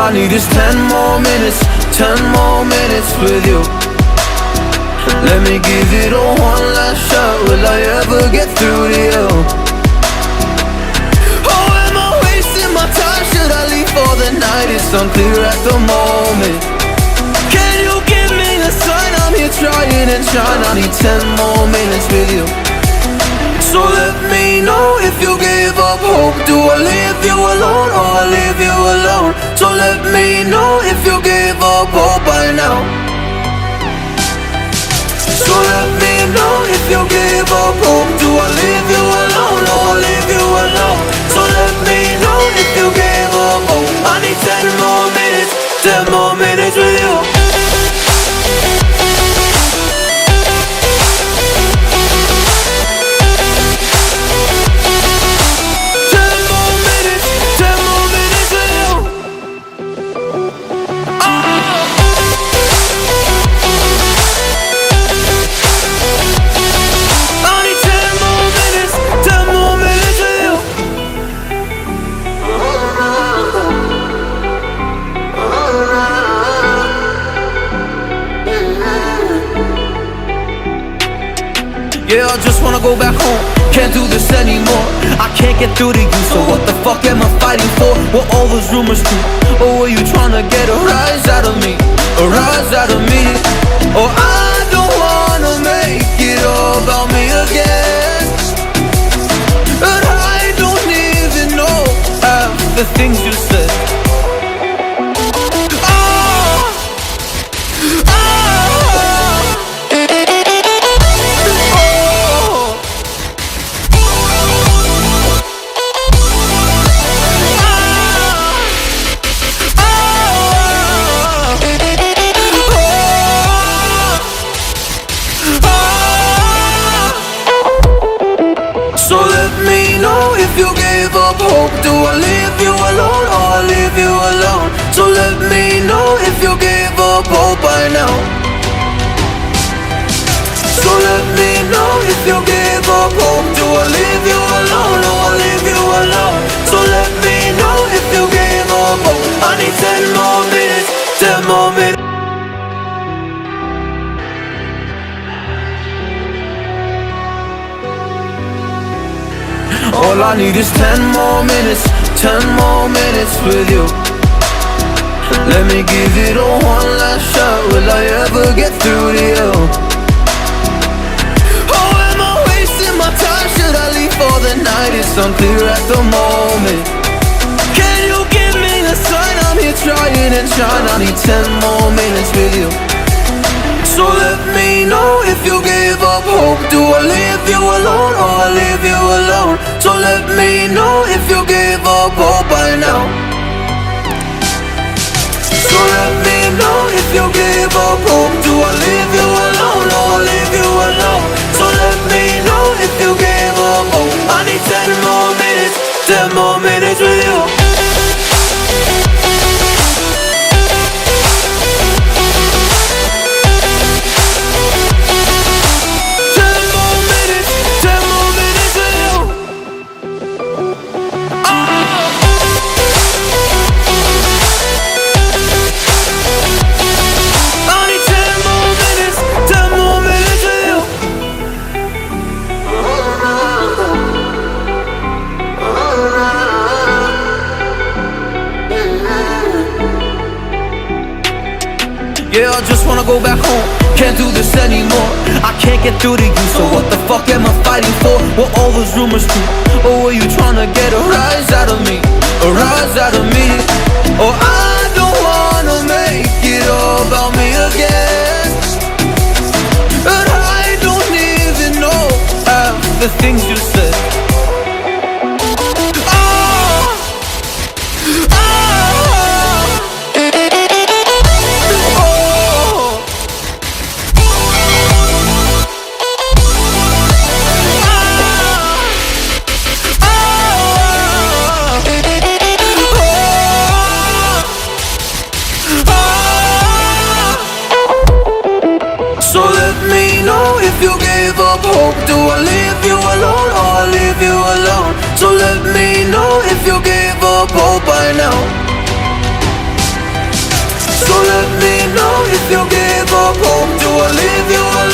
I need is 10 more minutes, 10 more minutes with you. Let me give it a one last shot. Will I ever get through to you? Oh, am I wasting my time? Should I leave for the night? It's unclear at the moment. Can you give me a sign? I'm here trying and trying. I need 10 more minutes with you. So let me know if you give up hope. Do I leave you alone or I leave you alone? So let me know if you give up hope by now. So let me know if you give up hope. Do I leave you alone or I leave you alone? So let me know if you give up hope. I need 10 more minutes, 10 more minutes with you. Yeah, I just wanna go back home. Can't do this anymore. I can't get through to you, so what the fuck am I fighting for? Were all those rumors true? Or were you trying to get a rise out of me? A rise out of me? Or I don't wanna make it all about me again. And I don't even know half the things you said. So let me know if you gave up hope. Do I leave you alone or I leave you alone? So let me know if you gave up hope by now. So let me know if you gave up hope. Do I leave you alone or I leave you alone? So let me know if you gave up hope. I need 10 more minutes, 10 more minutes. All I need is 10 more minutes, 10 more minutes with you. Let me give it a one last shot. Will I ever get through to you? Oh, am I wasting my time? Should I leave for the night? It's unclear at the moment. Can you give me a sign? I'm here trying and trying. I need 10 more minutes with you. So let me know if you gave up hope. Do I leave you alone or I leave you alone? So let me know if you gave up hope by now. So let me know if you gave up hope. Do I leave you alone or I leave you alone? So let me know if you gave up hope. I need 10 more minutes, 10 more minutes with you. Yeah, I just wanna go back home. Can't do this anymore. I can't get through to you, so what the fuck am I fighting for? Were all those rumors true? Or were you trying to get a rise out of me? A rise out of me? Or I don't wanna make it all about me again. And I don't even know half the things you said. So let me know if you gave up hope. Do I leave you alone or I leave you alone? So let me know if you gave up hope by now. up home? Do I leave you alone?